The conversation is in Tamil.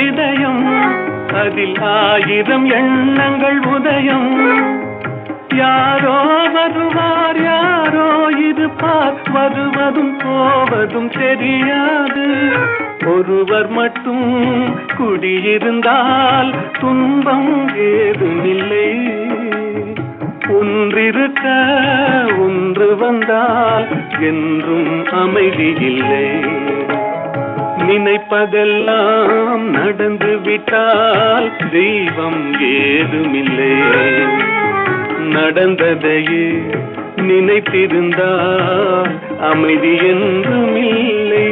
இதயம், அதில் 1000 எண்ணங்கள் உதயம். யாரோ வருவார், யாரோ இருப்பார், வருவதும் போவதும் தெரியாது. ஒருவர் மட்டும் குடியிருந்தால் துன்பம் ஏதுமில்லை. ஒன்றிருக்க ஒன்று வந்தால் என்றும் அமைதி இல்லை. நினைப்பதெல்லாம் நடந்து விட்டால் தெய்வம் ஏதுமில்லை. நடந்ததையே நினைத்திருந்தால் அமைதி என்றும் இல்லை.